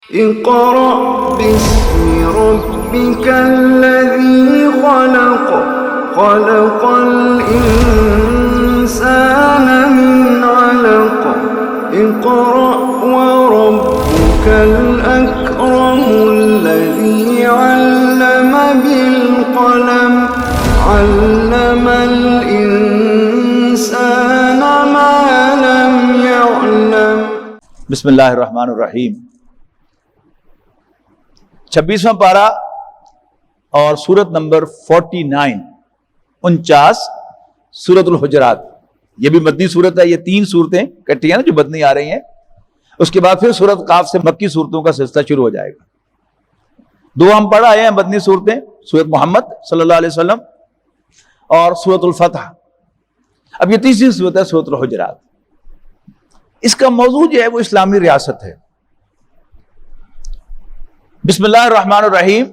اقرأ باسم ربك الذي خلق خلق الإنسان من علق اقرأ وربك الأكرم الذي علم بالقلم علم الإنسان ما لم يعلم۔ بسم اللہ الرحمن الرحیم۔ 26واں پارہ اور سورت نمبر 49 سورت الحجرات۔ یہ بھی مدنی سورت ہے، یہ 3 صورتیں کٹی ہیں نا جو مدنی آ رہی ہیں۔ اس کے بعد پھر سورت قاف سے مکی صورتوں کا سلسلہ شروع ہو جائے گا۔ 2 ہم پڑھ آئے ہیں مدنی صورتیں، سورت محمد صلی اللہ علیہ وسلم اور سورت الفتح۔ اب یہ تیسری صورت ہے سورت الحجرات۔ اس کا موضوع جو ہے وہ اسلامی ریاست ہے۔ بسم اللہ الرحمن الرحیم۔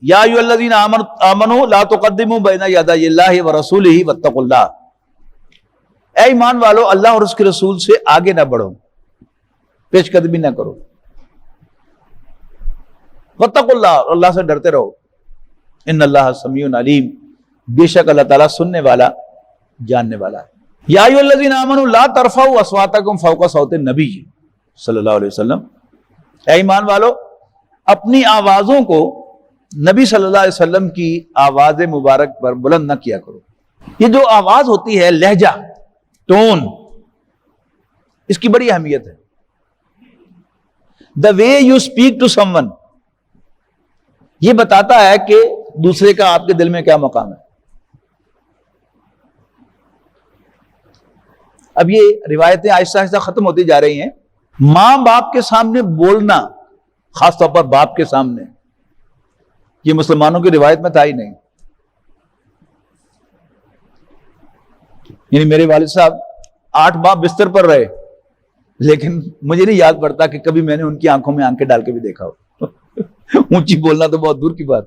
یا ایھا الذین آمنوا لا تقدموا بین یدی اللہ ورسولہ واتقوا اللہ۔ اے ایمان والو، اللہ اور اس کے رسول سے آگے نہ بڑھو، پیش قدمی نہ کرو۔ واتقوا اللہ، اور اللہ سے ڈرتے رہو۔ ان اللہ سمیع علیم، بے شک اللہ تعالیٰ سننے والا جاننے والا ہے۔ یا ایھا الذین آمنوا لا ترفعوا اصواتکم فوق صوت النبی صلی اللہ علیہ وسلم۔ اے ایمان والو، اپنی آوازوں کو نبی صلی اللہ علیہ وسلم کی آواز مبارک پر بلند نہ کیا کرو۔ یہ جو آواز ہوتی ہے، لہجہ، ٹون، اس کی بڑی اہمیت ہے۔ The way you speak to someone، یہ بتاتا ہے کہ دوسرے کا آپ کے دل میں کیا مقام ہے۔ اب یہ روایتیں آہستہ آہستہ ختم ہوتی جا رہی ہیں۔ ماں باپ کے سامنے بولنا، خاص طور پر باپ کے سامنے، یہ مسلمانوں کی روایت میں تھا ہی نہیں۔ یعنی میرے والد صاحب 8 ماہ بستر پر رہے، لیکن مجھے نہیں یاد پڑتا کہ کبھی میں نے ان کی آنکھوں میں آنکھیں ڈال کے بھی دیکھا ہو۔ اونچی بولنا تو بہت دور کی بات۔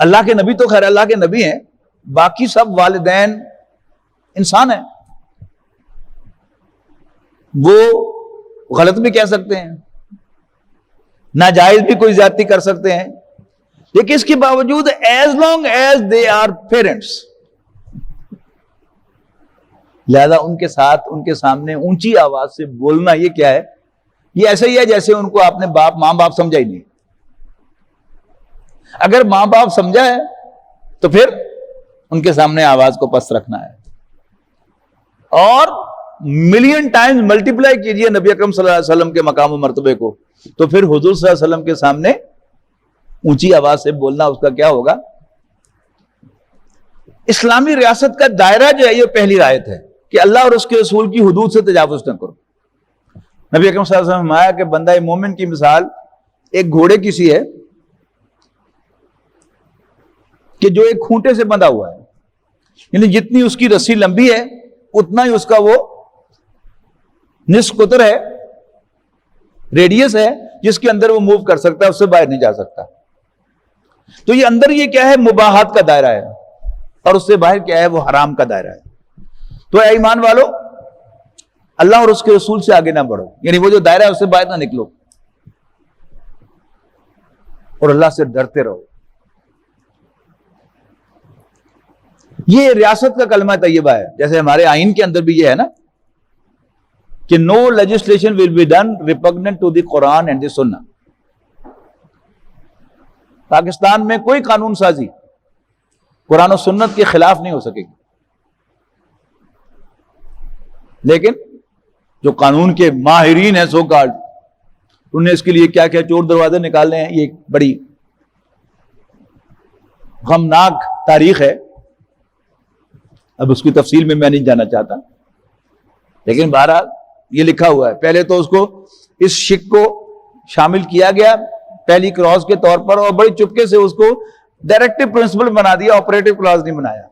اللہ کے نبی تو خیر اللہ کے نبی ہیں، باقی سب والدین انسان ہیں، وہ غلط بھی کہہ سکتے ہیں، ناجائز بھی کوئی زیادتی کر سکتے ہیں، لیکن اس کے باوجود as long as they are parents, لہذا ان کے ساتھ، ان کے سامنے اونچی آواز سے بولنا یہ کیا ہے؟ یہ ایسا ہی ہے جیسے ان کو آپ نے ماں باپ سمجھا ہی نہیں۔ اگر ماں باپ سمجھا ہے تو پھر ان کے سامنے آواز کو پست رکھنا ہے، اور ملین ٹائمز ملٹیپلائی کیجئے نبی اکرم صلی اللہ علیہ وسلم کے مقام و مرتبے کو، تو پھر حضور صلی اللہ علیہ وسلم کے سامنے اونچی آواز سے بولنا اس کا کیا ہوگا؟ اسلامی ریاست کا دائرہ جو ہے یہ پہلی آیت ہے کہ اللہ اور اس کے رسول کی حدود سے تجاوز نہ کرو۔ نبی اکرم صلی اللہ علیہ وسلم نے فرمایا کہ بندہ مومن کی مثال ایک گھوڑے کی سی ہے کہ جو ایک کھونٹے سے بندھا ہوا ہے، یعنی جتنی اس کی رسی لمبی ہے اتنا ہی اس کا وہ نصف قطر ہے، ریڈیس ہے، جس کے اندر وہ موو کر سکتا ہے، اس سے باہر نہیں جا سکتا۔ تو یہ اندر یہ کیا ہے؟ مباحات کا دائرہ ہے، اور اس سے باہر کیا ہے؟ وہ حرام کا دائرہ ہے۔ تو اے ایمان والو، اللہ اور اس کے رسول سے آگے نہ بڑھو، یعنی وہ جو دائرہ ہے اس سے باہر نہ نکلو، اور اللہ سے ڈرتے رہو۔ یہ ریاست کا کلمہ طیبہ ہے، جیسے ہمارے آئین کے اندر بھی یہ ہے نا کہ no legislation will be done repugnant to the Quran and the Sunnah۔ Pakistan میں کوئی قانون سازی قرآن و سنت کے خلاف نہیں ہو سکے گی، لیکن جو قانون کے ماہرین ہیں سو کالڈ، انہوں نے اس کے لیے کیا کیا چور دروازے نکالنے ہیں، یہ ایک بڑی غمناک تاریخ ہے۔ اب اس کی تفصیل میں نہیں جانا چاہتا، لیکن بہرحال یہ لکھا ہوا ہے۔ پہلے تو اس کو، اس شک کو شامل کیا گیا پہلی کلاس کے طور پر، اور بڑی چپکے سے اس کو ڈائریکٹو پرنسپل بنا دیا، آپریٹو کلاس نہیں بنایا۔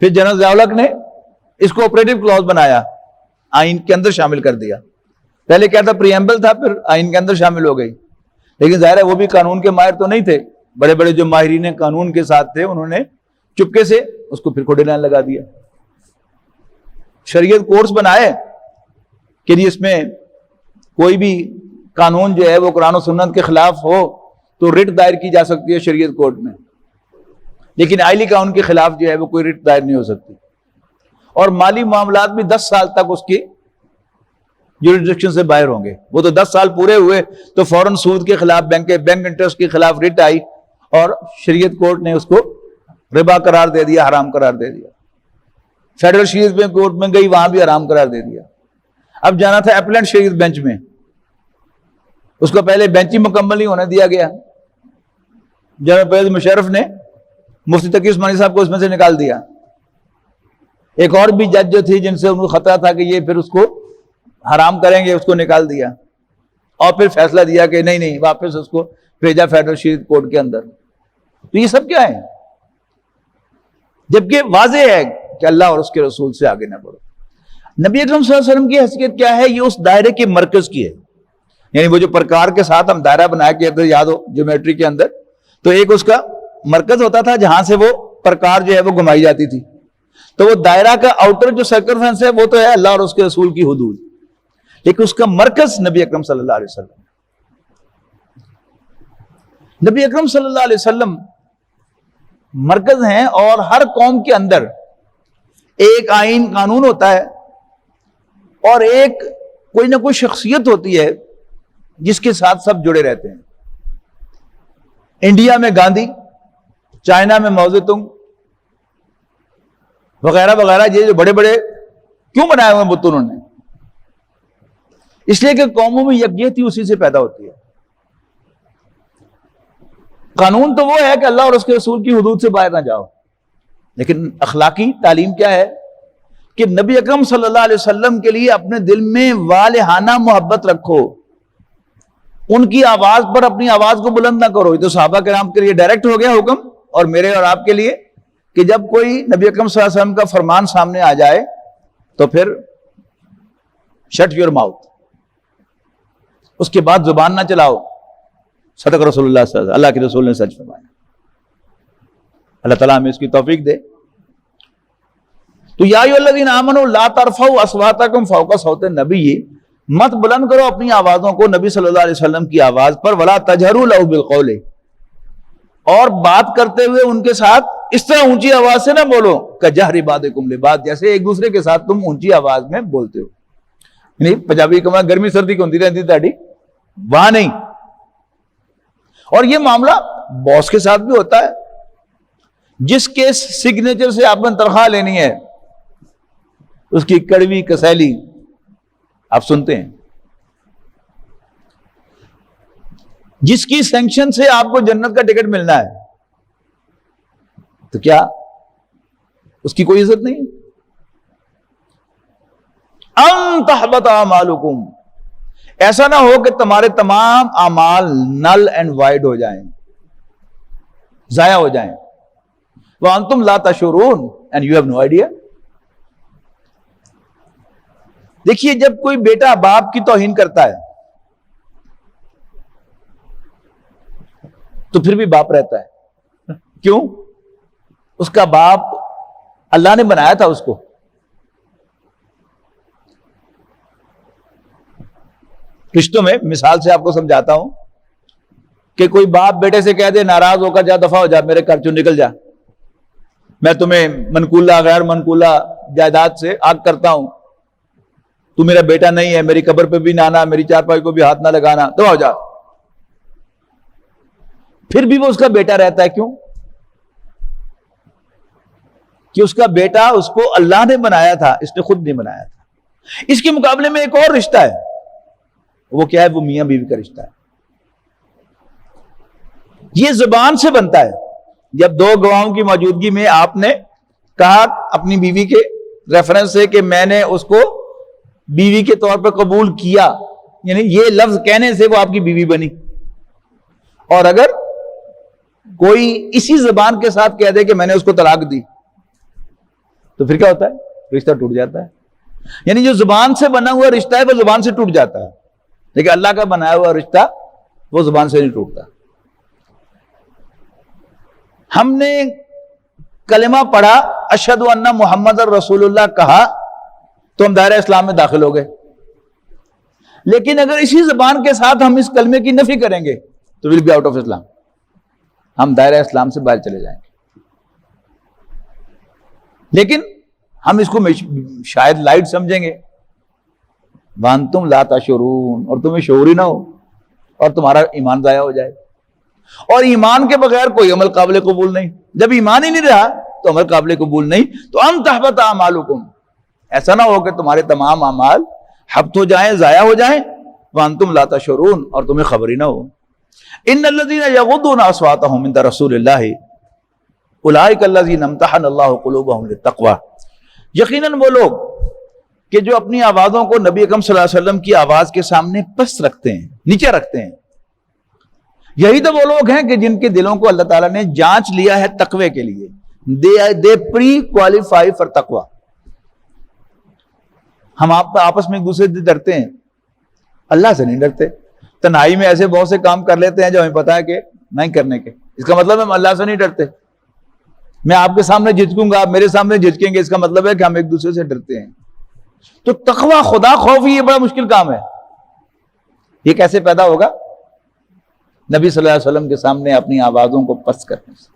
پھر جنرل ضیاء الحق نے اس کو آپریٹو کلاس بنایا، آئین کے اندر شامل کر دیا۔ پہلے کیا تھا؟ پریمبل تھا، پھر آئین کے اندر شامل ہو گئی۔ لیکن ظاہر ہے وہ بھی قانون کے ماہر تو نہیں تھے، بڑے بڑے جو ماہرین قانون کے ساتھ تھے انہوں نے چپکے سے اس کو پھر کھوڑے لائن لگا دیا۔ شریعت کورس بنائے کہ جی اس میں کوئی بھی قانون جو ہے وہ قرآن و سنت کے خلاف ہو تو رٹ دائر کی جا سکتی ہے شریعت کورٹ میں، لیکن آئلی قانون کے خلاف جو ہے وہ کوئی رٹ دائر نہیں ہو سکتی. اور مالی معاملات بھی 10 سال تک اس کی جوریسڈکشن سے باہر ہوں گے. وہ تو 10 سال پورے ہوئے تو فوراً سود کے خلاف، بینک انٹرسٹ کے خلاف رٹ آئی اور شریعت کورٹ نے اس کو ربا قرار دے دیا، حرام قرار دے دیا. فیڈرل شریعت بینک کورٹ میں گئی، وہاں بھی حرام قرار دے دیا. اب جانا تھا اپلینٹ شریعت بینچ میں، اس کو پہلے بینچ ہی مکمل نہیں ہونے دیا گیا. جنرل پرویز مشرف نے مفتی تقی عثمانی صاحب کو اس میں سے نکال دیا. ایک اور بھی جج جو تھی جن سے ان کو خطرہ تھا کہ یہ پھر اس کو حرام کریں گے، اس کو نکال دیا اور پھر فیصلہ دیا کہ نہیں واپس اس کو بھیجا فیڈرل شریعت کورٹ کے اندر. تو یہ سب کیا ہے؟ جبکہ واضح ہے کہ اللہ اور اس کے رسول سے آگے نہ بڑھو. نبی اکرم صلی اللہ علیہ وسلم کی حیثیت کیا ہے؟ یہ اس دائرے کے مرکز کی ہے. یعنی وہ جو پرکار کے ساتھ ہم دائرہ بنایا کہ یاد ہو جیومیٹری کے اندر، تو ایک اس کا مرکز ہوتا تھا جہاں سے وہ پرکار جو ہے وہ گھمائی جاتی تھی. تو وہ دائرہ کا آؤٹر جو سرکمفرنس ہے وہ تو ہے اللہ اور اس کے رسول کی حدود، لیکن اس کا مرکز نبی اکرم صلی اللہ علیہ وسلم. نبی اکرم صلی اللہ علیہ وسلم مرکز ہیں، اور ہر قوم کے اندر ایک آئین قانون ہوتا ہے اور ایک کوئی نہ کوئی شخصیت ہوتی ہے جس کے ساتھ سب جڑے رہتے ہیں. انڈیا میں گاندھی، چائنا میں ماؤ زیڈونگ وغیرہ وغیرہ، یہ جو بڑے بڑے کیوں بنائے ہوئے بت انہوں نے؟ اس لیے کہ قوموں میں یکجہتی اسی سے پیدا ہوتی ہے. قانون تو وہ ہے کہ اللہ اور اس کے رسول کی حدود سے باہر نہ جاؤ، لیکن اخلاقی تعلیم کیا ہے کہ نبی اکرم صلی اللہ علیہ وسلم کے لیے اپنے دل میں والہانہ محبت رکھو. ان کی آواز پر اپنی آواز کو بلند نہ کرو. یہ تو صحابہ کرام کے لیے ڈائریکٹ ہو گیا حکم، اور میرے اور آپ کے لیے کہ جب کوئی نبی اکرم صلی اللہ علیہ وسلم کا فرمان سامنے آ جائے تو پھر شٹ یور ماؤتھ، اس کے بعد زبان نہ چلاؤ. صدق رسول اللہ صلی اللہ علیہ وسلم، اللہ کے رسول نے سچ فرمایا. اللہ تعالیٰ ہمیں اس کی توفیق دے. تو یا ایھا الذین آمنوا لا ترفعوا اصواتکم فوق صوت النبی، مت بلند کرو اپنی آوازوں کو نبی صلی اللہ علیہ وسلم کی آواز پر. ولا تجہروا لہ بالقول، اور بات کرتے ہوئے ان کے ساتھ اس طرح اونچی آواز سے نہ بولو کجہر بعضکم لبعض، جیسے ایک دوسرے کے ساتھ تم اونچی آواز میں بولتے ہو. یعنی پنجابی کما گرمی سردی کو ہوتی رہتی تاڑی، وہاں نہیں. اور یہ معاملہ باس کے ساتھ بھی ہوتا ہے. جس کے سگنیچر سے آپ نے تنخواہ لینی ہے اس کی کڑوی کسیلی آپ سنتے ہیں. جس کی سینکشن سے آپ کو جنت کا ٹکٹ ملنا ہے تو کیا اس کی کوئی عزت نہیں؟ ان تحبط اعمالکم، ایسا نہ ہو کہ تمہارے تمام اعمال نل اینڈ وائڈ ہو جائیں، ضائع ہو جائیں. وانتم لا تشعرون and you have no idea. دیکھیے جب کوئی بیٹا باپ کی توہین کرتا ہے تو پھر بھی باپ رہتا ہے. کیوں؟ اس کا باپ اللہ نے بنایا تھا اس کو. رشتوں میں مثال سے آپ کو سمجھاتا ہوں کہ کوئی باپ بیٹے سے کہہ دے ناراض ہو کر جا دفعہ ہو جا، میرے گھر چوں نکل جا، میں تمہیں منقولہ غیر منقولہ جائیداد سے آگ کرتا ہوں، تو میرا بیٹا نہیں ہے، میری قبر پہ بھی نہ آنا، میری چارپائی کو بھی ہاتھ نہ لگانا، دفعہ ہو جا. پھر بھی وہ اس کا بیٹا رہتا ہے. کیوں؟ کہ اس کا بیٹا اس کو اللہ نے بنایا تھا، اس نے خود نہیں بنایا تھا. اس کے مقابلے میں ایک اور رشتہ ہے، وہ کیا ہے؟ وہ میاں بیوی کا رشتہ ہے. یہ زبان سے بنتا ہے. جب دو گواہوں کی موجودگی میں آپ نے کہا اپنی بیوی کے ریفرنس سے کہ میں نے اس کو بیوی کے طور پر قبول کیا، یعنی یہ لفظ کہنے سے وہ آپ کی بیوی بنی. اور اگر کوئی اسی زبان کے ساتھ کہہ دے کہ میں نے اس کو طلاق دی تو پھر کیا ہوتا ہے؟ رشتہ ٹوٹ جاتا ہے. یعنی جو زبان سے بنا ہوا رشتہ ہے وہ زبان سے ٹوٹ جاتا ہے، لیکن اللہ کا بنایا ہوا رشتہ وہ زبان سے نہیں ٹوٹتا. ہم نے کلمہ پڑھا اشہد ان محمد رسول اللہ کہا تو ہم دائرہ اسلام میں داخل ہو گئے. لیکن اگر اسی زبان کے ساتھ ہم اس کلمے کی نفی کریں گے تو ول بی آؤٹ آف اسلام، ہم دائرہ اسلام سے باہر چلے جائیں گے۔ لیکن ہم اس کو شاید لائٹ سمجھیں گے، وانتم لا تشعرون، اور تمہیں شعور ہی نہ ہو اور تمہارا ایمان ضائع ہو جائے۔ اور ایمان کے بغیر کوئی عمل قابل قبول نہیں، جب ایمان ہی نہیں رہا تو عمل قابل قبول نہیں۔ تو ان تحبط اعمالکم، ایسا نہ ہو کہ تمہارے تمام اعمال حبط ہو جائیں، ضائع ہو جائیں، وانتم لا تشعرون، اور تمہیں خبر ہی نہ ہو۔ ان الذين يغضون اصواتهم عند رسول الله اولئک الذین امتحن اللہ قلوبهم للتقوى، یقیناً وہ لوگ کہ جو اپنی آوازوں کو نبی اکرم صلی اللہ علیہ وسلم کی آواز کے سامنے پست رکھتے ہیں، نیچے رکھتے ہیں، یہی تو وہ لوگ ہیں کہ جن کے دلوں کو اللہ تعالیٰ نے جانچ لیا ہے تقوی کے لیے۔ دے پری کوالیفائی فار تقوی۔ ہم آپس میں ایک دوسرے سے ڈرتے ہیں، اللہ سے نہیں ڈرتے۔ تنہائی میں ایسے بہت سے کام کر لیتے ہیں جو ہمیں پتا ہے کہ نہیں کرنے کے، اس کا مطلب ہم اللہ سے نہیں ڈرتے۔ میں آپ کے سامنے جھجکوں گا، آپ میرے سامنے جھجکیں گے، اس کا مطلب ہے کہ ہم ایک دوسرے سے ڈرتے ہیں۔ تو تقوی، خدا خوف، یہ بڑا مشکل کام ہے۔ یہ کیسے پیدا ہوگا؟ نبی صلی اللہ علیہ وسلم کے سامنے اپنی آوازوں کو پست کرنے سے،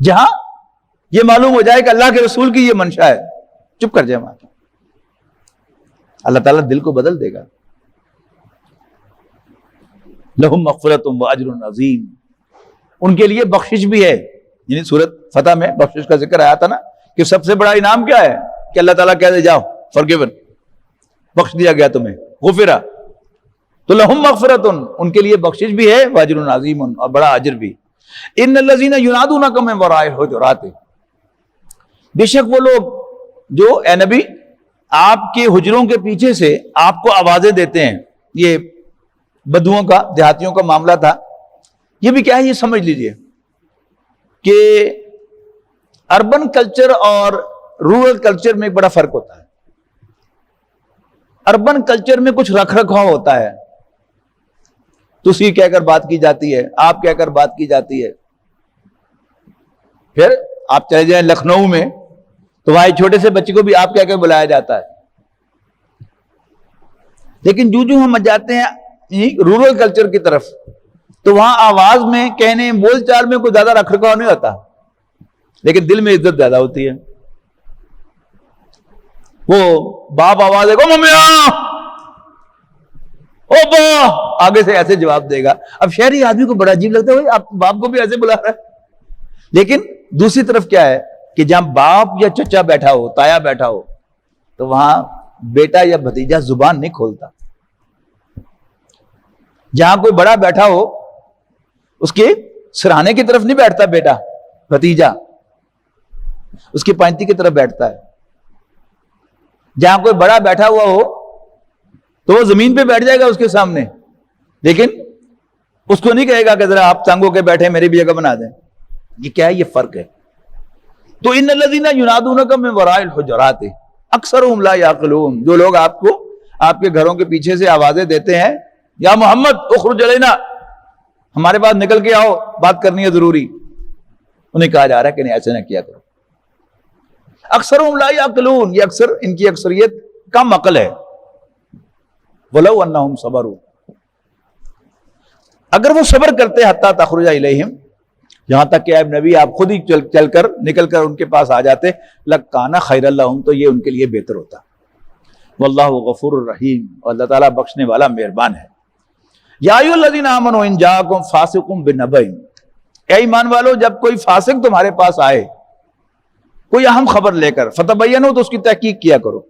جہاں یہ معلوم ہو جائے کہ اللہ کے رسول کی یہ منشا ہے، چپ کر جائے وہاں، اللہ تعالیٰ دل کو بدل دے گا۔ لہم مغفرۃ واجر عظیم، ان کے لیے بخشش بھی ہے، یعنی سورۃ فتح میں بخشش کا ذکر آیا تھا نا کہ سب سے بڑا انعام کیا ہے کہ اللہ تعالیٰ کہہ دے جاؤ فارگیون، بخش دیا گیا تمہیں، غفرہ۔ تو لہم مغفرۃ، ان کے لیے بخشش بھی ہے، واجر عظیم، اور بڑا اجر بھی۔ ان الذین ینادونک من وراء الحجرات، بے شک وہ لوگ جو اے نبی آپ کے حجروں کے پیچھے سے آپ کو آوازیں دیتے ہیں۔ یہ بدوؤں کا، دیہاتیوں کا معاملہ تھا۔ یہ بھی کیا ہے، یہ سمجھ لیجئے کہ اربن کلچر اور رورل کلچر میں ایک بڑا فرق ہوتا ہے۔ اربن کلچر میں کچھ رکھ رکھاؤ ہوتا ہے، تسی کہہ کر بات کی جاتی ہے، آپ کہہ کر بات کی جاتی ہے۔ پھر آپ چلے جائیں لکھنؤ میں تو وہاں چھوٹے سے بچے کو بھی آپ کہہ کر بلایا جاتا ہے۔ لیکن جو ہم جاتے ہیں رورل کلچر کی طرف تو وہاں آواز میں، کہنے، بول چال میں کوئی زیادہ رکھ رکھاؤ نہیں ہوتا، لیکن دل میں عزت زیادہ ہوتی ہے۔ وہ باپ آواز دے گا، ممیا او با، آگے سے ایسے جواب دے گا۔ اب شہری آدمی کو بڑا عجیب لگتا ہے، آپ باپ کو بھی ایسے بلا رہا ہے۔ لیکن دوسری طرف کیا ہے کہ جہاں باپ یا چچا بیٹھا ہو، تایا بیٹھا ہو، تو وہاں بیٹا یا بھتیجا زبان نہیں کھولتا۔ جہاں کوئی بڑا بیٹھا ہو اس کے سرہانے کی طرف نہیں بیٹھتا بیٹا، بھتیجا اس کی پائنتی کی طرف بیٹھتا ہے۔ جہاں کوئی بڑا بیٹھا ہوا ہو تو وہ زمین پہ بیٹھ جائے گا اس کے سامنے، لیکن اس کو نہیں کہے گا کہ ذرا آپ تنگ ہو کے بیٹھے میری بھی جگہ بنا دیں۔ یہ کیا ہے؟ یہ فرق ہے۔ تو ان الذین ینادونک من وراء الحجرات اکثرهم لا یعقلون، جو لوگ آپ کو آپ کے گھروں کے پیچھے سے آوازیں دیتے ہیں، یا محمد اخرج علینا، ہمارے پاس نکل کے آؤ، بات کرنی ہے ضروری، انہیں کہا جا رہا ہے کہ نہیں، ایسے نہ کیا کرو۔ اکثرهم لا یعقلون، یہ اکثر ان کی اکثریت کم عقل ہے۔ ولو انہم صبروا، اگر وہ صبر کرتے حتی تخرج الیہم، یہاں تک کہ اے نبی آپ خود ہی چل کر نکل کر ان کے پاس آ جاتے، لکان خیر لہم، تو یہ ان کے لیے بہتر ہوتا۔ واللہ غفور الرحیم، اور اللہ تعالیٰ بخشنے والا مہربان ہے۔ یا ایھا الذین آمنوا ان جاءکم فاسق بنبأ، اے ایمان والو جب کوئی فاسق تمہارے پاس آئے کوئی اہم خبر لے کر، فتبینوا، تو اس کی تحقیق کیا کرو،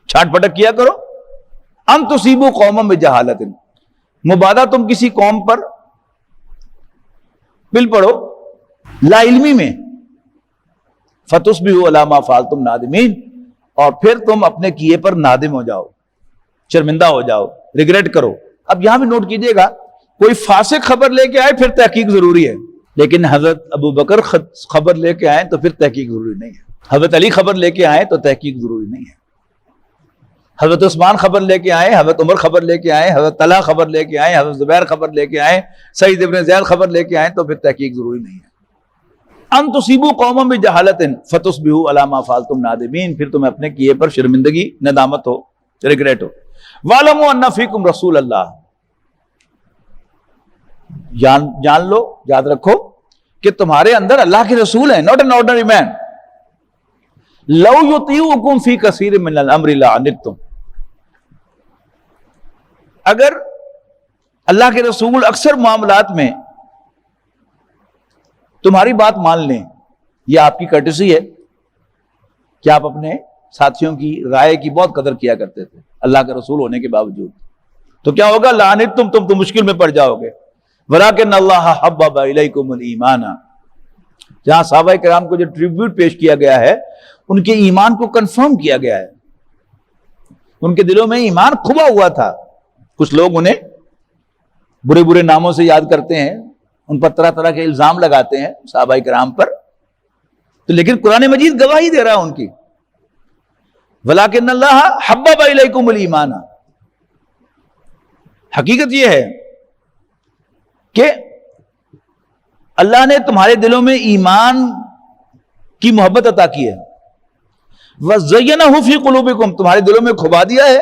چھانٹ پھٹک کیا کرو، ان تصیبوا قوما بجہالۃ، مبادہ تم کسی قوم پر بل پڑو لا علمی میں، فتصبحوا علی ما فعلتم نادمین، اور پھر تم اپنے کیے پر نادم ہو جاؤ، شرمندہ ہو جاؤ، ریگریٹ کرو۔ اب یہاں بھی نوٹ کیجئے گا، کوئی فاسق خبر لے کے آئے پھر تحقیق ضروری ہے، لیکن حضرت ابو بکر خبر لے کے آئے تو پھر تحقیق ضروری نہیں ہے، حضرت علی خبر لے کے آئے تو تحقیق ضروری نہیں ہے، حضرت عثمان خبر لے کے آئے، حضرت عمر خبر لے کے آئے، حضرت طلحہ خبر لے کے آئے، حضرت زبیر خبر لے کے آئے، سعید ابن زید خبر لے کے آئے تو پھر تحقیق ضروری نہیں ہے۔ ان تصیبوا قوما بجہالۃ فتصبحوا علی ما فعلتم نادمین، پھر تم اپنے کیے پر شرمندگی، ندامت ہو، ریگریٹ ہو۔ وَاعْلَمُوا أَنَّ فِيكُمْ رَسُولَ اللَّهِ، جان لو، یاد رکھو کہ تمہارے اندر اللہ کے رسول ہیں، not an ordinary man. لَوْ يُطِيعُكُمْ فِي كَثِيرٍ مِّنَ الْأَمْرِ لَعَنِتُّمْ، اگر اللہ کے رسول اکثر معاملات میں تمہاری بات مان لیں، یہ آپ کی کرٹسی ہے کہ آپ اپنے ساتھیوں کی رائے کی بہت قدر کیا کرتے تھے اللہ کے رسول ہونے کے باوجود، تو کیا ہوگا؟ لعنتم، تم تو مشکل میں پڑ جاؤ گے. وَلَٰكِنَّ اللَّهَ حَبَّبَ إِلَيْكُمُ الْإِيمَانَ، جہاں صحابہ کرام کو جو ٹریبیوٹ پیش کیا گیا ہے ان کے ایمان کو کنفرم کیا گیا ہے. ان کے دلوں میں ایمان کھبا ہوا تھا. کچھ لوگ انہیں برے برے ناموں سے یاد کرتے ہیں، ان پر طرح طرح کے الزام لگاتے ہیں صحابہ کرام پر، تو لیکن قرآن مجید گواہی دے رہا ہے ان کی. وَلَٰكِنَّ اللَّهَ حَبَّبَ إِلَيْكُمُ الْإِيمَانَ، حقیقت یہ ہے کہ اللہ نے تمہارے دلوں میں ایمان کی محبت عطا کی ہے. وَزَيَّنَهُ فِي قُلُوبِكُمْ، تمہارے دلوں میں کھبا دیا ہے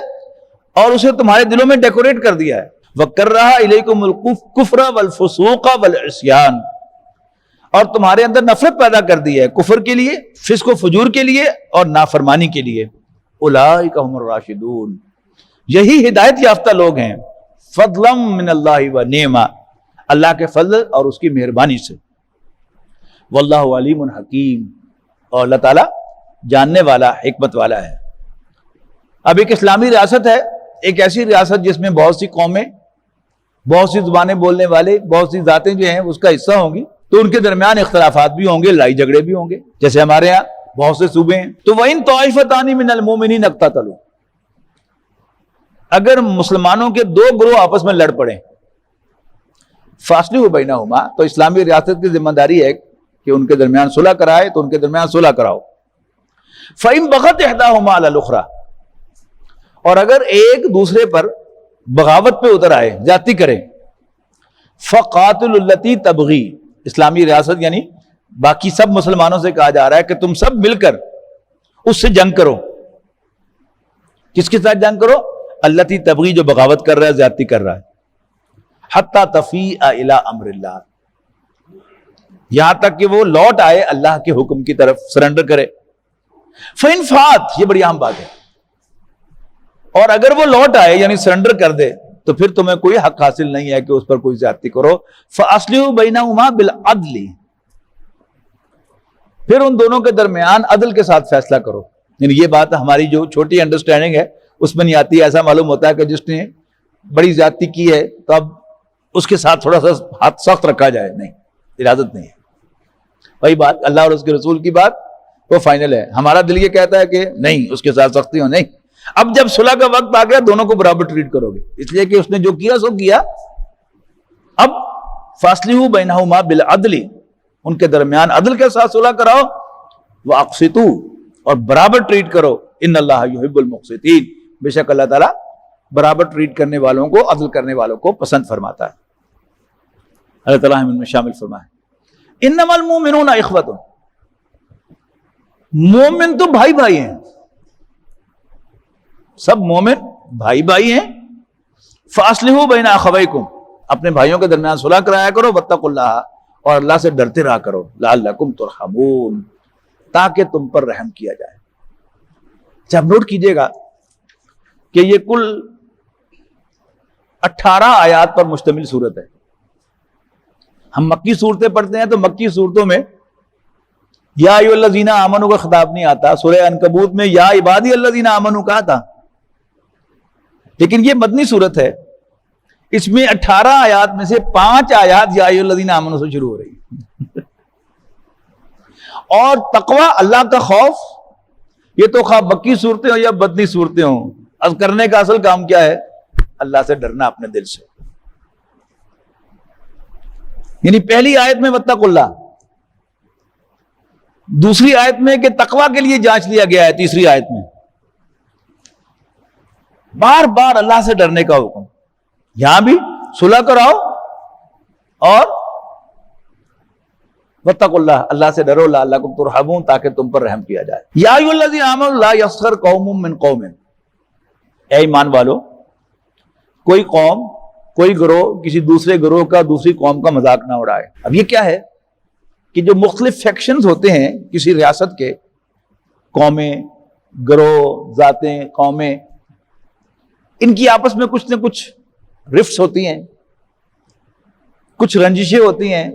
اور اسے تمہارے دلوں میں ڈیکوریٹ کر دیا ہے. وَكَرَّهَ إِلَيْكُمُ الْكُفْرَ وَالْفُسُوقَ وَالْعِصْيَانَ، اور تمہارے اندر نفرت پیدا کر دی ہے کفر کے لیے، فسق و فجور کے لیے اور نافرمانی کے لیے. اولئک هم الراشدون، یہی ہدایت یافتہ لوگ ہیں. فضلا من اللہ ونعما، اللہ کے فضل اور اس کی مہربانی سے. واللہ علیم حکیم، اور اللہ تعالیٰ جاننے والا، حکمت والا ہے. اب ایک اسلامی ریاست ہے، ایک ایسی ریاست جس میں بہت سی قومیں، بہت سی زبانیں بولنے والے، بہت سی ذاتیں جو ہیں اس کا حصہ ہوں گی، تو ان کے درمیان اختلافات بھی ہوں گے، لڑائی جھگڑے بھی ہوں گے. جیسے ہمارے ہاں بہت سے صوبے ہیں. تو وَإِن طَائِفَتَانِ مِنَ الْمُؤْمِنِينَ اقْتَتَلُوا، اگر مسلمانوں کے دو گروہ آپس میں لڑ پڑیں، فَأَصْلِحُوا بَيْنَهُمَا، تو اسلامی ریاست کی ذمہ داری ہے کہ ان کے درمیان صلح کرائے، تو ان کے درمیان صلح کراؤ. فَإِن بَغَتْ إِحْدَاهُمَا عَلَى الْأُخْرَى، اور اگر ایک دوسرے پر بغاوت پہ اتر آئے، زیادتی کرے، فَقَاتِلُوا الَّتِي تَبْغِي، اسلامی ریاست یعنی باقی سب مسلمانوں سے کہا جا رہا ہے کہ تم سب مل کر اس سے جنگ کرو. کس کے ساتھ جنگ کرو؟ الَّتِي تَبْغِي، جو بغاوت کر رہا ہے، زیادتی کر رہا ہے. حَتَّى تَفِيءَ إِلَىٰ أَمْرِ اللَّهِ، یہاں تک کہ وہ لوٹ آئے اللہ کے حکم کی طرف، سرنڈر کرے. فَإِن فَاتَ، یہ بڑی اہم بات ہے، اور اگر وہ لوٹ آئے یعنی سرنڈر کر دے، تو پھر تمہیں کوئی حق حاصل نہیں ہے کہ اس پر کوئی زیادتی کرو. فَأَصْلِحُوا بَيْنَهُمَا بِالْعَدْلِ، پھر ان دونوں کے درمیان عدل کے ساتھ فیصلہ کرو. یعنی یہ بات ہماری جو چھوٹی انڈرسٹینڈنگ ہے اس میں نہیں آتی. ایسا معلوم ہوتا ہے کہ جس نے بڑی زیادتی کی ہے تو اب اس کے ساتھ تھوڑا سا ہاتھ سخت رکھا جائے. نہیں، اجازت نہیں ہے. وہی بات اللہ اور اس کے رسول کی بات وہ فائنل ہے. ہمارا دل یہ کہتا ہے کہ نہیں، اس کے ساتھ سختی ہو. نہیں، اب جب صلح کا وقت آ گیا دونوں کو برابر ٹریٹ کرو گے، اس لیے کہ اس نے جو کیا سو کیا. اب فاصلحوا بینہما بالعدل، ان کے درمیان عدل کے ساتھ صلح کراؤ. واقسطوا، اور برابر ٹریٹ کرو. ان اللہ یحب المقسطین، بے شک اللہ تعالیٰ برابر ٹریٹ کرنے والوں کو، عدل کرنے والوں کو پسند فرماتا ہے. اللہ تعالیٰ ہم ان میں شامل فرمائے. انما المؤمنون اخوۃ، مومن تو بھائی بھائی ہیں، سب مومن بھائی بھائی ہیں. فاصلحوا بین اخویکم، اپنے بھائیوں کے درمیان صلح کرایا کرو. واتقوا اللہ، اور اللہ سے ڈرتے رہا کرو. لعلکم ترحمون، تاکہ تم پر رحم کیا جائے. جب نوٹ کیجئے گا کہ یہ کل 18 آیات پر مشتمل صورت ہے. ہم مکی صورتیں پڑھتے ہیں تو مکی صورتوں میں یا ایھا الذین آمنوا کا خطاب نہیں آتا. سورہ عنکبوت میں یا عبادی الذین آمنوا کہا تھا، لیکن یہ مدنی صورت ہے. اس میں 18 آیات میں سے 5 آیات یا ایھا الذین آمنوا سے شروع ہو رہی ہیں. اور تقوی، اللہ کا خوف، یہ تو خواہ مکی صورتیں ہوں یا مدنی صورتیں ہوں، از کرنے کا اصل کام کیا ہے؟ اللہ سے ڈرنا اپنے دل سے. یعنی پہلی آیت میں واتقوا اللہ، دوسری آیت میں کہ تقوی کے لیے جانچ لیا گیا ہے، تیسری آیت میں بار بار اللہ سے ڈرنے کا حکم. یہاں بھی صلح کراؤ اور واتقوا اللہ، اللہ سے ڈرو. لعلکم ترحمون، تاکہ تم پر رحم کیا جائے. یا ایھا الذین آمنوا لا یسخر قوم من قوم، اے ایمان والو، کوئی قوم، کوئی گروہ کسی دوسرے گروہ کا، دوسری قوم کا مذاق نہ اڑائے۔ اب یہ کیا ہے کہ جو مختلف فیکشنز ہوتے ہیں کسی ریاست کے، قومیں، گروہ، ذاتیں، قومیں، ان کی آپس میں کچھ نہ کچھ رفٹس ہوتی ہیں، کچھ رنجشیں ہوتی ہیں،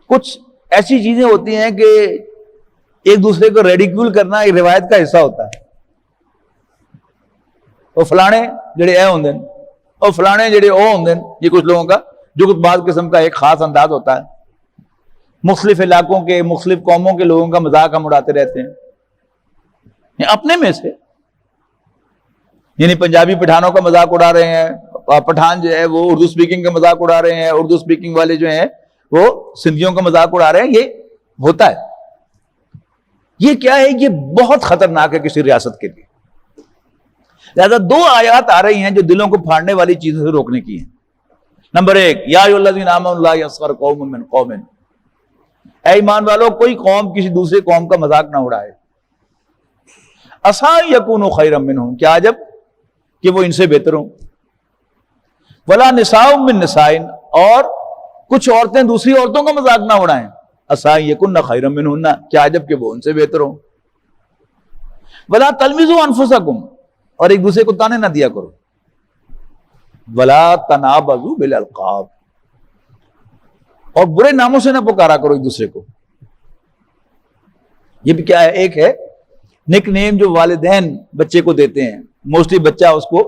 کچھ ایسی چیزیں ہوتی ہیں کہ ایک دوسرے کو ریڈیکیول کرنا ایک روایت کا حصہ ہوتا ہے۔ وہ فلانے جڑے اے ہوندے اور فلانے جڑے او ہوندے، یہ کچھ لوگوں کا جو کچھ بعض قسم کا ایک خاص انداز ہوتا ہے۔ مختلف علاقوں کے، مختلف قوموں کے لوگوں کا مذاق ہم اڑاتے رہتے ہیں اپنے میں سے، یعنی پنجابی پٹھانوں کا مذاق اڑا رہے ہیں، پٹھان جو ہے وہ اردو سپیکنگ کا مذاق اڑا رہے ہیں، اردو سپیکنگ والے جو ہیں وہ سندھیوں کا مذاق اڑا رہے ہیں۔ یہ ہوتا ہے۔ یہ کیا ہے؟ یہ بہت خطرناک ہے کسی ریاست کے لیے۔ لہذا دو آیات آ رہی ہیں جو دلوں کو پھاڑنے والی چیزوں سے روکنے کی ہیں۔ نمبر 1، یا ایھا الذین آمنوا لا یسخر قوم من قوم، اے ایمان والو کوئی قوم کسی دوسرے قوم کا مذاق نہ اڑائے۔ عسیٰ ان یکونوا خیرا منہم، کیا عجب کہ وہ ان سے بہتر ہوں۔ ولا نساء من نساء، اور کچھ عورتیں دوسری عورتوں کا مذاق نہ اڑائیں۔ عسیٰ ان یکن خیرا منہن، کیا عجب کہ وہ ان سے بہتر ہوں۔ ولا تلمزوا انفسکم، اور ایک دوسرے کو تانے نہ دیا کرو۔ ولا تنابزوا بالالقاب، اور برے ناموں سے نہ پکارا کرو ایک دوسرے کو۔ یہ بھی کیا ہے؟ ایک ہے نک نیم جو والدین بچے کو دیتے ہیں، موسٹلی بچہ اس کو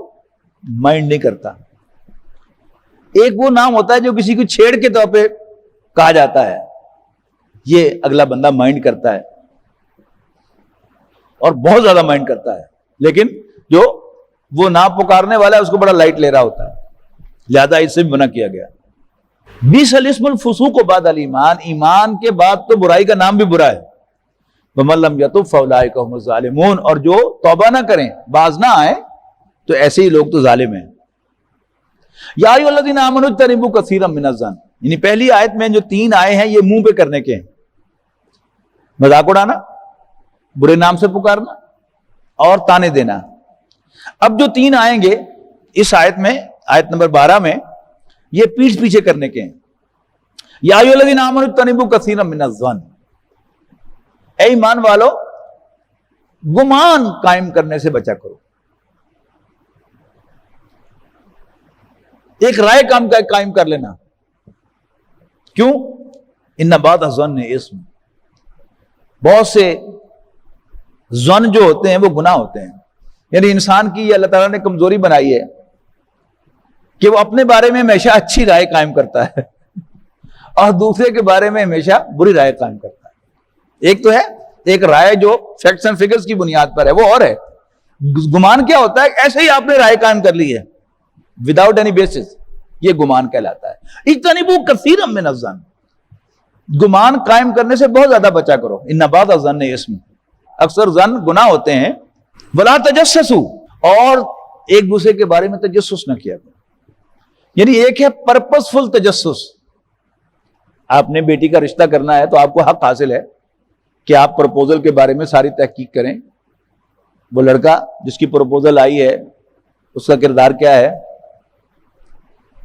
مائنڈ نہیں کرتا۔ ایک وہ نام ہوتا ہے جو کسی کو چھیڑ کے طور پہ کہا جاتا ہے، یہ اگلا بندہ مائنڈ کرتا ہے اور بہت زیادہ مائنڈ کرتا ہے، لیکن جو وہ نام پکارنے والا ہے اس کو بڑا لائٹ لے رہا ہوتا ہے، لہذا اس سے بھی منع کیا گیا۔ بئس الاسم الفسوق بعد الایمان، ایمان کے بعد تو برائی کا نام بھی برا ہے۔ ومن لم یتب فاولئک هم الظالمون، اور جو توبہ نہ کریں، باز نہ آئیں، تو ایسے ہی لوگ تو ظالم ہیں۔ یا ایھا الذین آمنوا اجتنبوا کثیرا من الظن، یعنی پہلی آیت میں جو 3 آئے ہیں یہ منہ پہ کرنے کے ہیں، مذاق اڑانا، برے نام سے پکارنا اور تانے دینا۔ اب جو 3 آئیں گے اس آیت میں، آیت نمبر 12 میں، یہ پیٹھ پیچھے کرنے کے ہیں۔ یا ایھا الذین آمنوا اجتنبوا کثیرا من الظن، اے ایمان والو گمان قائم کرنے سے بچا کرو۔ ایک رائے قائم کر لینا، کیوں؟ ان بعض الظن اسم، بہت سے ظن جو ہوتے ہیں وہ گناہ ہوتے ہیں۔ یعنی انسان کی یہ اللہ تعالیٰ نے کمزوری بنائی ہے کہ وہ اپنے بارے میں ہمیشہ اچھی رائے قائم کرتا ہے اور دوسرے کے بارے میں ہمیشہ بری رائے قائم کرتا ہے۔ ایک تو ہے ایک رائے جو فیکٹس اینڈ فگرز کی بنیاد پر ہے، وہ اور ہے۔ گمان کیا ہوتا ہے؟ ایسے ہی آپ نے رائے قائم کر لی ہے وداؤٹ اینی بیسس، یہ گمان کہلاتا ہے۔ اجتنبوا کثیرا من الظن، گمان قائم کرنے سے بہت زیادہ بچا کرو۔ ان بعض الظن اسم، اکثر ظن گناہ ہوتے ہیں۔ ولا تجسسوا، اور ایک دوسرے کے بارے میں تجسس نہ کیا کرو۔ یعنی ایک ہے پرپسفل تجسس، آپ نے بیٹی کا رشتہ کرنا ہے تو آپ کو حق حاصل ہے کہ آپ پروپوزل کے بارے میں ساری تحقیق کریں، وہ لڑکا جس کی پروپوزل آئی ہے اس کا کردار کیا ہے،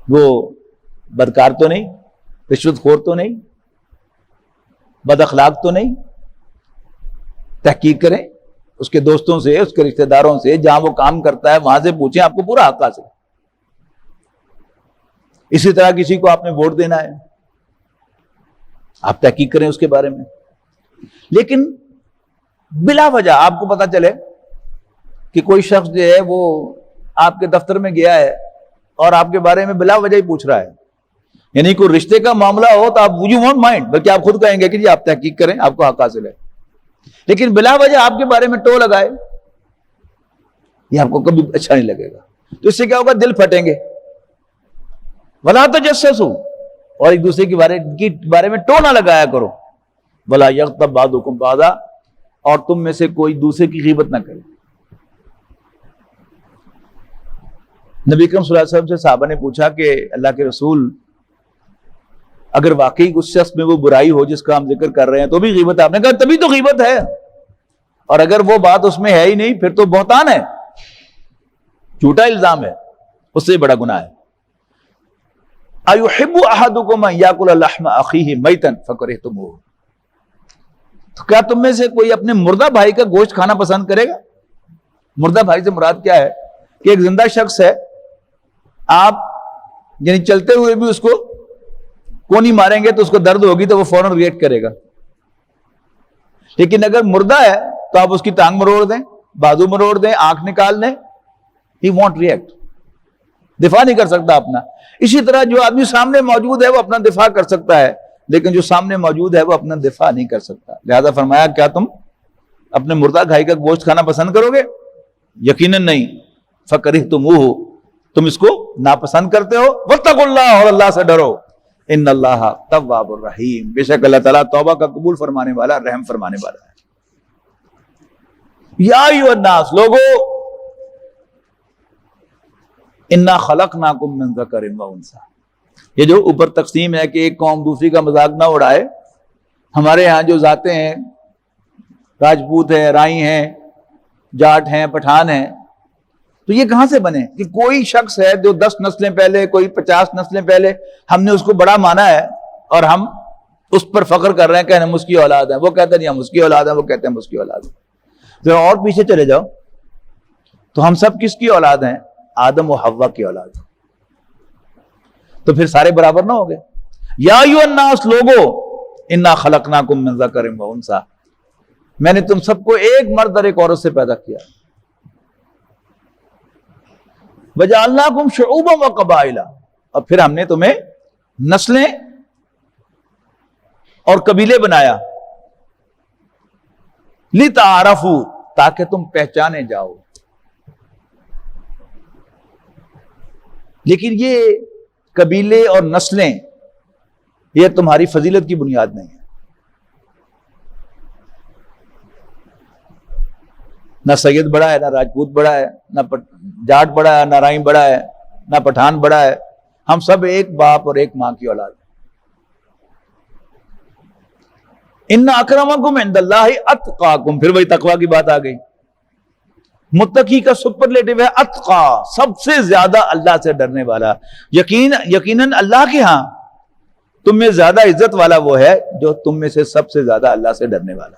وہ بدکار تو نہیں، رشوت خور تو نہیں، بد اخلاق تو نہیں۔ تحقیق کریں اس کے دوستوں سے، اس کے رشتہ داروں سے، جہاں وہ کام کرتا ہے وہاں سے پوچھیں، آپ کو پورا حق حاصل ہے۔ اسی طرح کسی کو آپ نے ووٹ دینا ہے، آپ تحقیق کریں اس کے بارے میں۔ لیکن بلا وجہ آپ کو پتا چلے کہ کوئی شخص جو ہے وہ آپ کے دفتر میں گیا ہے اور آپ کے بارے میں بلا وجہ ہی پوچھ رہا ہے، یعنی کوئی رشتے کا معاملہ ہو تو آپ یو وونٹ مائنڈ، بلکہ آپ خود کہیں گے کہ جی آپ تحقیق کریں، آپ کو حق حاصل ہے۔ لیکن بلا وجہ آپ کے بارے میں ٹو لگائے، یہ آپ کو کبھی اچھا نہیں لگے گا۔ تو اس سے کیا ہوگا؟ دل پھٹیں گے۔ ولا تجسسوا، اور ایک دوسرے کے بارے میں ٹو نہ لگایا کرو۔ ولا یغتب بعضکم بعضا، اور تم میں سے کوئی دوسرے کی غیبت نہ کرے۔ نبی اکرم صلی اللہ علیہ وسلم سے صحابہ نے پوچھا کہ اللہ کے رسول، اگر واقعی اس شخص میں وہ برائی ہو جس کا ہم ذکر کر رہے ہیں تو بھی غیبت ہے؟ آپ نے کہا تبھی تو غیبت ہے، اور اگر وہ بات اس میں ہے ہی نہیں پھر تو بہتان ہے۔ جھوٹا الزام ہے، اس سے بڑا گناہ ہے۔ اَيُحِبُّ أَحَدُكُمْ أَن يَأْكُلَ لَحْمَ أَخِيهِ مَيْتًا فَكَرِهْتُمُوهُ، تو کیا تم میں سے کوئی اپنے مردہ بھائی کا گوشت کھانا پسند کرے گا؟ مردہ بھائی سے مراد کیا ہے کہ ایک زندہ شخص ہے، آپ یعنی چلتے ہوئے بھی اس کو کونی ماریں گے تو اس کو درد ہوگی تو وہ فوراً ریئیکٹ کرے گا، لیکن اگر مردہ ہے تو آپ اس کی ٹانگ مروڑ دیں، بازو مروڑ دیں، آنکھ نکال دیں، ہی وانٹ ریئیکٹ، دفاع نہیں کر سکتا اپنا۔ اسی طرح جو آدمی سامنے موجود ہے وہ اپنا دفاع کر سکتا ہے، لیکن جو سامنے موجود ہے وہ اپنا دفاع نہیں کر سکتا۔ لہذا فرمایا کیا تم اپنے مردہ بھائی کا گوشت کھانا پسند کرو گے؟ یقیناً نہیں۔ فَكَرِهْتُمُوهُ، تم اس کو ناپسند کرتے ہو۔ وَاتَّقُوا اللَّهَ، اور اللہ سے ڈرو۔ ان اللہ تواب الرحیم، بے شک اللہ تعالیٰ توبہ کا قبول فرمانے والا، رحم فرمانے والا ہے۔ یا ایھا الناس، لوگو، انا خلقناکم من ذکر و انثی، یہ جو اوپر تقسیم ہے کہ ایک قوم دوسری کا مذاق نہ اڑائے، ہمارے ہاں جو ذاتیں ہیں، راجپوت ہیں، رائی ہیں، جاٹ ہیں، پٹھان ہیں، تو یہ کہاں سے بنے کہ کوئی شخص ہے جو 10 نسلیں پہلے، کوئی 50 نسلیں پہلے ہم نے اس کو بڑا مانا ہے اور ہم اس پر فخر کر رہے ہیں کہ ہم اس کی اولاد ہیں، وہ کہتے ہیں نہیں ہم اس کی اولاد ہیں، وہ کہتے ہیں ہم اس کی اولاد ہیں۔ تو اور پیچھے چلے جاؤ تو ہم سب کس کی اولاد ہیں؟ آدم و حوا کی اولاد، تو پھر سارے برابر نہ ہو گئے۔ یا ایھا الناس، لوگو، انا خلقناکم من ذکر و انثی، میں نے تم سب کو ایک مرد اور ایک عورت سے پیدا کیا۔ وَجَعَلْنَاكُمْ شُعُوبًا وَقَبَائِلَ، اور پھر ہم نے تمہیں نسلیں اور قبیلے بنایا۔ لِتَعَارَفُوا، تاکہ تم پہچانے جاؤ۔ لیکن یہ قبیلے اور نسلیں یہ تمہاری فضیلت کی بنیاد نہیں ہے۔ نہ سید بڑا ہے، نہ راجپوت بڑا ہے، نہ جاٹ بڑا ہے، نہ رائی بڑا ہے، نہ پٹھان بڑا ہے، ہم سب ایک باپ اور ایک ماں کی اولاد ہیں۔ ان اکرمکم عند اللہ اتقاکم، پھر وہی تقوی کی بات آ گئی۔ متقی کا سپرلیٹو ہے اتقا، سب سے زیادہ اللہ سے ڈرنے والا۔ یقیناً اللہ کے ہاں تم میں زیادہ عزت والا وہ ہے جو تم میں سے سب سے زیادہ اللہ سے ڈرنے والا۔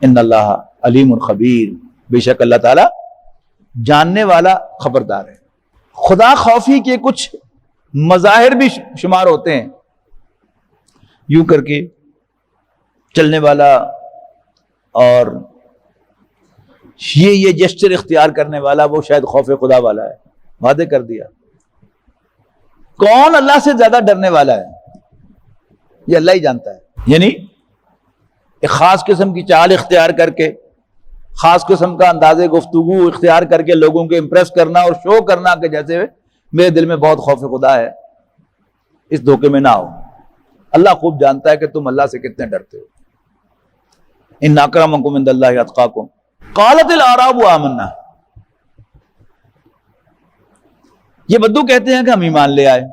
ان اللہ علیم خبیر، بے شک اللہ تعالی جاننے والا، خبردار ہے۔ خدا خوفی کے کچھ مظاہر بھی شمار ہوتے ہیں، یوں کر کے چلنے والا اور یہ جسچر اختیار کرنے والا، وہ شاید خوف خدا والا ہے، وعدے کر دیا۔ کون اللہ سے زیادہ ڈرنے والا ہے یہ اللہ ہی جانتا ہے، یعنی ایک خاص قسم کی چال اختیار کر کے، خاص قسم کا انداز گفتگو اختیار کر کے لوگوں کو امپریس کرنا اور شو کرنا کہ جیسے میرے دل میں بہت خوف خدا ہے، اس دھوکے میں نہ ہو۔ اللہ خوب جانتا ہے کہ تم اللہ سے کتنے ڈرتے ہو۔ ان اکرمکم عند اللہ اتقاکم۔ قالت الاعراب آمنا، یہ بدو کہتے ہیں کہ ہم ایمان لے آئے۔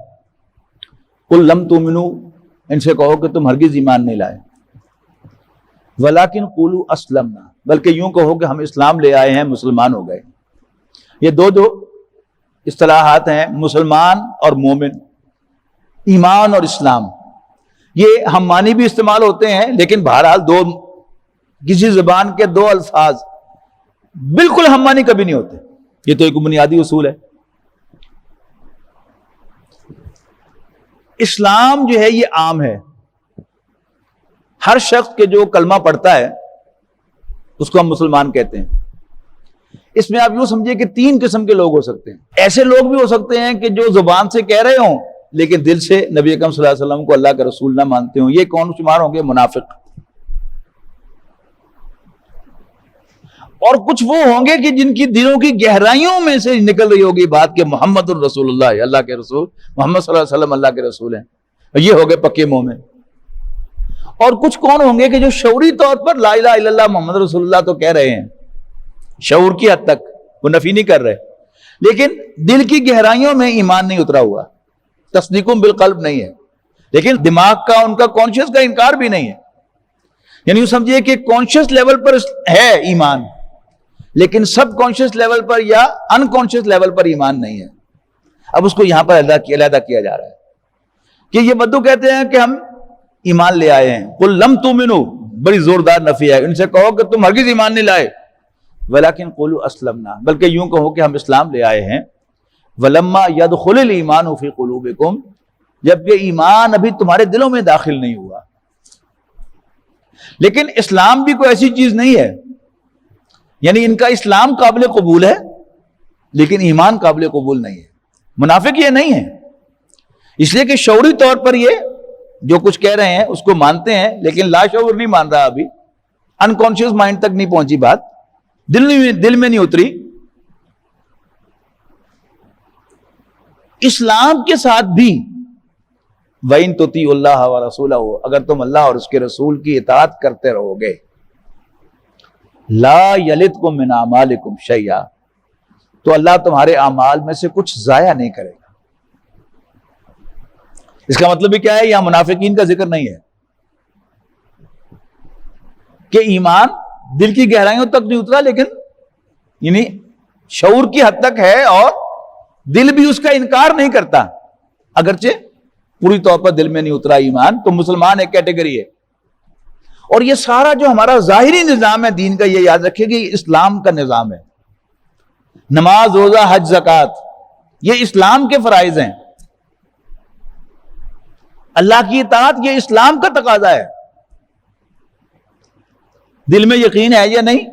قل لم تؤمنوا، ان سے کہو کہ تم ہرگز ایمان نہیں لائے۔ ولیکن قولوا اسلمنا، بلکہ یوں کہو کہ ہم اسلام لے آئے ہیں، مسلمان ہو گئے۔ یہ دو جو اصطلاحات ہیں، مسلمان اور مومن، ایمان اور اسلام، یہ ہم معنی بھی استعمال ہوتے ہیں، لیکن بہرحال کسی زبان کے دو الفاظ بالکل ہم معنی کبھی نہیں ہوتے، یہ تو ایک بنیادی اصول ہے۔ اسلام جو ہے یہ عام ہے، ہر شخص کے جو کلمہ پڑھتا ہے اس کو ہم مسلمان کہتے ہیں۔ اس میں آپ یوں سمجھیے کہ 3 قسم کے لوگ ہو سکتے ہیں۔ ایسے لوگ بھی ہو سکتے ہیں کہ جو زبان سے کہہ رہے ہوں لیکن دل سے نبی اکرم صلی اللہ علیہ وسلم کو اللہ کا رسول نہ مانتے ہوں، یہ کون شمار ہوں گے؟ منافق۔ اور کچھ وہ ہوں گے کہ جن کی دلوں کی گہرائیوں میں سے نکل رہی ہوگی بات کہ محمد الرسول اللہ، اللہ کے رسول محمد صلی اللہ علیہ وسلم اللہ کے رسول ہیں، یہ ہو گئے پکے مومن۔ اور کچھ کون ہوں گے کہ جو شعوری طور پر لا الہ الا اللہ محمد رسول اللہ تو کہہ رہے ہیں، شعور کی حد تک وہ نفی نہیں کر رہے، لیکن دل کی گہرائیوں میں ایمان نہیں اترا ہوا، تصدیق بالقلب نہیں ہے، لیکن دماغ کا ان کا کانشیس کا انکار بھی نہیں ہے۔ یعنی یوں سمجھیے کہ کانشیس لیول پر ہے ایمان، لیکن سب کانشیس لیول پر یا انکانشیس لیول پر ایمان نہیں ہے. اب اس کو یہاں پر علیحدہ کیا جا رہا ہے کہ یہ بدو کہتے ہیں کہ ہم ایمان لے آئے ہیں. قل لم تؤمنوا، بڑی زوردار نفی ہے. ان سے کہو کہ تم ہرگز ایمان نہیں لائے. ولکن قولوا اسلمنا، بلکہ یوں کہو کہ ہم اسلام لے آئے ہیں. ولما يدخل الايمان في قلوبكم، جبکہ ایمان ابھی تمہارے دلوں میں داخل نہیں ہوا. لیکن اسلام بھی کوئی ایسی چیز نہیں ہے، یعنی ان کا اسلام قابل قبول ہے لیکن ایمان قابل قبول نہیں ہے. منافق یہ نہیں ہے، اس لیے کہ شعوری طور پر یہ جو کچھ کہہ رہے ہیں اس کو مانتے ہیں لیکن لا شعور نہیں مان رہا، ابھی انکانشیس مائنڈ تک نہیں پہنچی بات، دل میں نہیں اتری. اسلام کے ساتھ بھی وَإِن تُطِيعُوا اللَّهَ وَرَسُولَهُ، اگر تم اللہ اور اس کے رسول کی اطاعت کرتے رہو گے، لا يَلِدْكُم مِّنْ أَعْمَالِكُمْ شَيْئًا، تو اللہ تمہارے اعمال میں سے کچھ ضائع نہیں کرے گا. اس کا مطلب بھی کیا ہے؟ یہاں منافقین کا ذکر نہیں ہے کہ ایمان دل کی گہرائیوں تک نہیں اترا، لیکن یعنی شعور کی حد تک ہے اور دل بھی اس کا انکار نہیں کرتا، اگرچہ پوری طور پر دل میں نہیں اترا ایمان. تو مسلمان ایک کیٹیگری ہے. اور یہ سارا جو ہمارا ظاہری نظام ہے دین کا، یہ یاد رکھیے کہ یہ اسلام کا نظام ہے. نماز، روزہ، حج، زکوٰۃ، یہ اسلام کے فرائض ہیں. اللہ کی اطاعت یہ اسلام کا تقاضا ہے. دل میں یقین ہے یا نہیں؟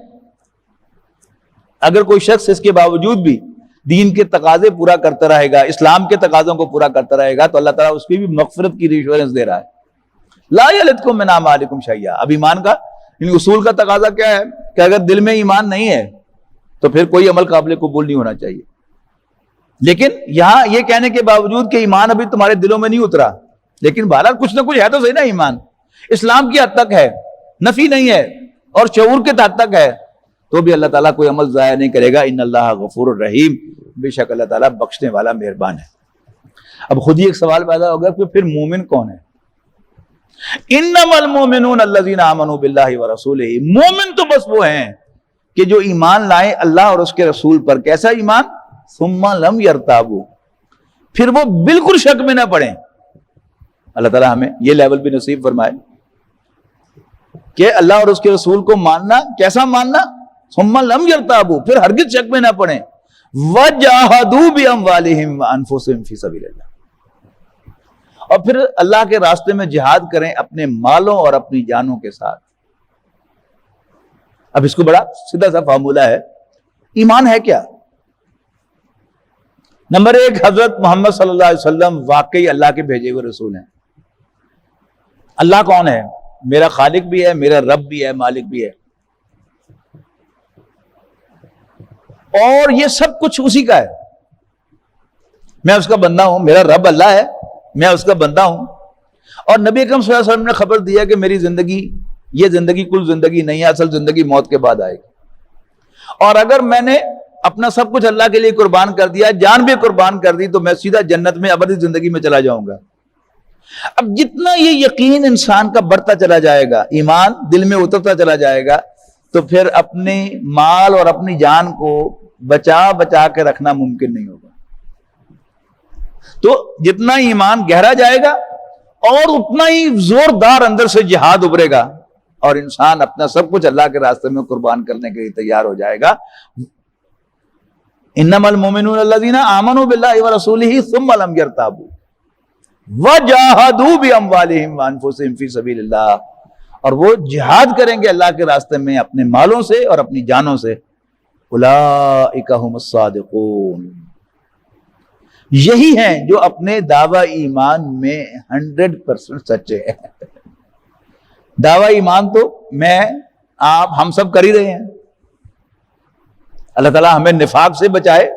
اگر کوئی شخص اس کے باوجود بھی دین کے تقاضے پورا کرتا رہے گا، اسلام کے تقاضوں کو پورا کرتا رہے گا، تو اللہ تعالیٰ اس کی بھی مغفرت کی ریشورنس دے رہا ہے. لا یلدکم من اعمالکم شیئا. اب ایمان کا یعنی اصول کا تقاضا کیا ہے کہ اگر دل میں ایمان نہیں ہے تو پھر کوئی عمل قابل قبول نہیں ہونا چاہیے. لیکن یہاں یہ کہنے کے باوجود کہ ایمان ابھی تمہارے دلوں میں نہیں اترا، لیکن بہرحال کچھ نہ کچھ ہے تو صحیح نا. ایمان اسلام کی حد تک ہے، نفی نہیں ہے اور شعور کے حد تک ہے، تو بھی اللہ تعالیٰ کوئی عمل ضائع نہیں کرے گا. ان اللہ غفور الرحیم، بے شک اللہ تعالیٰ بخشنے والا مہربان ہے. اب خود ہی ایک سوال پیدا ہوگا کہ پھر مومن کون ہے؟ انما المؤمنون الذین آمنوا باللہ ورسولہ. مومن تو بس وہ ہیں کہ جو ایمان لائیں اللہ اور اس کے رسول پر. کیسا ایمان؟ ثم لم یرتابوا، پھر وہ بالکل شک میں نہ پڑیں. اللہ تعالیٰ ہمیں یہ لیول بھی نصیب فرمائے کہ اللہ اور اس کے رسول کو ماننا. کیسا ماننا؟ ثم لم یرتابوا، پھر ہرگز شک میں نہ پڑیں. وجاہدوا باموالہم وانفسہم فی سبیل اللہ، اور پھر اللہ کے راستے میں جہاد کریں اپنے مالوں اور اپنی جانوں کے ساتھ. اب اس کو بڑا سیدھا سا فارمولہ ہے. ایمان ہے کیا؟ نمبر ایک، حضرت محمد صلی اللہ علیہ وسلم واقعی اللہ کے بھیجے ہوئے رسول ہیں. اللہ کون ہے؟ میرا خالق بھی ہے، میرا رب بھی ہے، مالک بھی ہے، اور یہ سب کچھ اسی کا ہے. میں اس کا بندہ ہوں، میرا رب اللہ ہے، میں اس کا بندہ ہوں. اور نبی اکرم صلی اللہ علیہ وسلم نے خبر دیا کہ میری زندگی یہ زندگی کل زندگی نہیں ہے، اصل زندگی موت کے بعد آئے گی. اور اگر میں نے اپنا سب کچھ اللہ کے لیے قربان کر دیا، جان بھی قربان کر دی، تو میں سیدھا جنت میں ابدی زندگی میں چلا جاؤں گا. اب جتنا یہ یقین انسان کا بڑھتا چلا جائے گا، ایمان دل میں اترتا چلا جائے گا، تو پھر اپنے مال اور اپنی جان کو بچا کے رکھنا ممکن نہیں ہوگا. تو جتنا ایمان گہرا جائے گا اور اتنا ہی زوردار اندر سے جہاد ابھرے گا اور انسان اپنا سب کچھ اللہ کے راستے میں قربان کرنے کے لیے تیار ہو جائے گا. انما المؤمنون الذین آمنوا باللہ ورسولہ ثم لم یرتابوا وجاہدوا باموالہم وانفسہم فی سبیل اللہ، اور وہ جہاد کریں گے اللہ کے راستے میں اپنے مالوں سے اور اپنی جانوں سے. اولئک ھم الصادقون، یہی ہیں جو اپنے دعوی ایمان میں 100% سچے ہیں. دعوی ایمان تو میں آپ ہم سب کر ہی رہے ہیں. اللہ تعالیٰ ہمیں نفاق سے بچائے.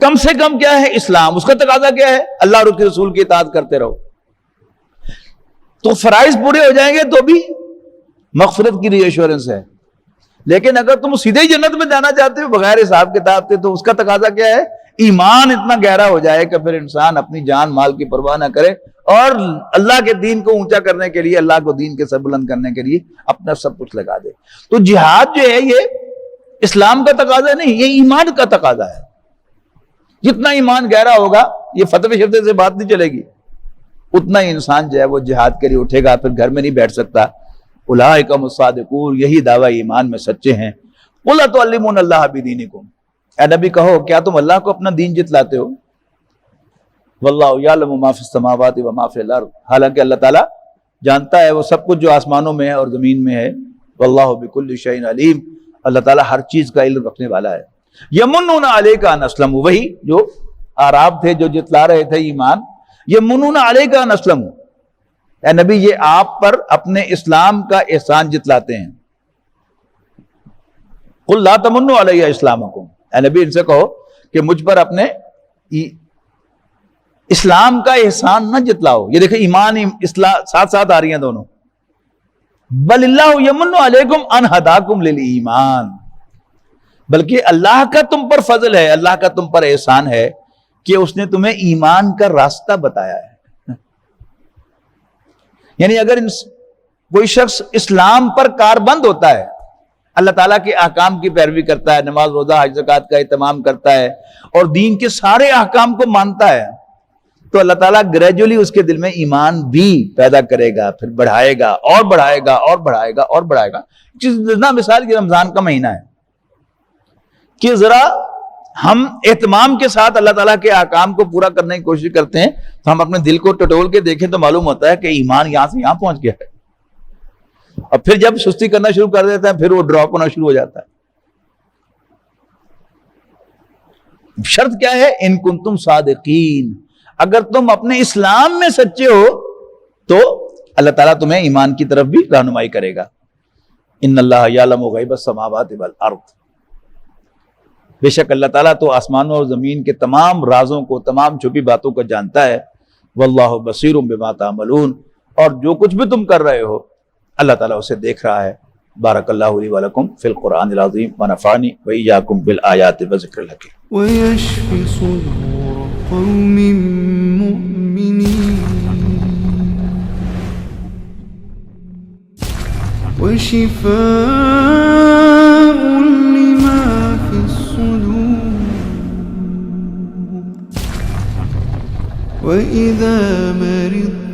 کم سے کم کیا ہے؟ اسلام. اس کا تقاضا کیا ہے؟ اللہ اور اس کے رسول کی اطاعت کرتے رہو. تو فرائض پورے ہو جائیں گے تو بھی مغفرت کی ری ایشورنس ہے. لیکن اگر تم سیدھے ہی جنت میں جانا چاہتے ہو بغیر حساب کتاب کے، تو اس کا تقاضا کیا ہے؟ ایمان اتنا گہرا ہو جائے کہ پھر انسان اپنی جان مال کی پرواہ نہ کرے اور اللہ کے دین کو اونچا کرنے کے لیے، اللہ کو دین کے سر بلند کرنے کے لیے اپنا سب کچھ لگا دے. تو جہاد جو ہے یہ اسلام کا تقاضا نہیں، یہ ایمان کا تقاضا ہے. جتنا ایمان گہرا ہوگا، یہ فتوے شفتے سے بات نہیں چلے گی، اتنا ہی انسان جو ہے وہ جہاد کے لیے اٹھے گا، پھر گھر میں نہیں بیٹھ سکتا. اولئک هم الصادقون، یہی دعویٰ ایمان میں سچے ہیں. قل اتعلمون اللہ بدینکم، اے نبی کہو کیا تم اللہ کو اپنا دین جتلاتے ہو؟ واللہ یعلم ما فی السماوات و ما فی الارض، حالانکہ اللہ تعالیٰ جانتا ہے وہ سب کچھ جو آسمانوں میں ہے اور زمین میں ہے. واللہ بکل شیء علیم، اللہ تعالیٰ ہر چیز کا علم رکھنے والا ہے. یمنون علیک ان اسلموا، وہی جو اعراب تھے جو جتلا رہے تھے ایمان، یمنون علیک ان اسلموا، اے نبی یہ آپ پر اپنے اسلام کا احسان جتلاتے ہیں. قل لا تمنوا علی اسلامکم، اے نبی ان سے کہو کہ مجھ پر اپنے اسلام کا احسان نہ جتلاؤ. یہ دیکھیں ایمان اسلام ساتھ ساتھ آ رہی ہیں دونوں. بل اللہ یمن علیکم ان ہداکم للایمان، بلکہ اللہ کا تم پر فضل ہے، اللہ کا تم پر احسان ہے کہ اس نے تمہیں ایمان کا راستہ بتایا ہے. یعنی اگر کوئی شخص اسلام پر کاربند ہوتا ہے، اللہ تعالیٰ کے احکام کی پیروی کرتا ہے، نماز روزہ حج زکوٰۃ کا اہتمام کرتا ہے اور دین کے سارے احکام کو مانتا ہے، تو اللہ تعالیٰ گریجولی اس کے دل میں ایمان بھی پیدا کرے گا، پھر بڑھائے گا اور بڑھائے گا اور بڑھائے گا اور بڑھائے گا. مثال کی رمضان کا مہینہ ہے کہ ذرا ہم اہتمام کے ساتھ اللہ تعالیٰ کے احکام کو پورا کرنے کی کوشش کرتے ہیں تو ہم اپنے دل کو ٹٹول کے دیکھیں تو معلوم ہوتا ہے کہ ایمان یہاں سے یہاں پہنچ گیا ہے. اور پھر جب سستی کرنا شروع کر دیتا ہے پھر وہ ڈراپ ہونا شروع ہو جاتا ہے. شرط کیا ہے؟ ان کنتم صادقین، اگر تم اپنے اسلام میں سچے ہو تو اللہ تعالیٰ تمہیں ایمان کی طرف بھی رہنمائی کرے گا. ان اللہ یعلم غیب السماوات والارض، بے شک اللہ تعالیٰ تو آسمانوں اور زمین کے تمام رازوں کو، تمام چھپی باتوں کو جانتا ہے. واللہ بصیر بما تعملون، اور جو کچھ بھی تم کر رہے ہو اللہ تعالیٰ اسے دیکھ رہا ہے. بارک اللہ لی ولکم فی القرآن العظیم ونفعنی وإیاکم بالآیات والذکر الحکیم. ويشفي صدور قوم مؤمنين وشفاء لما في الصدور وإذا مرضت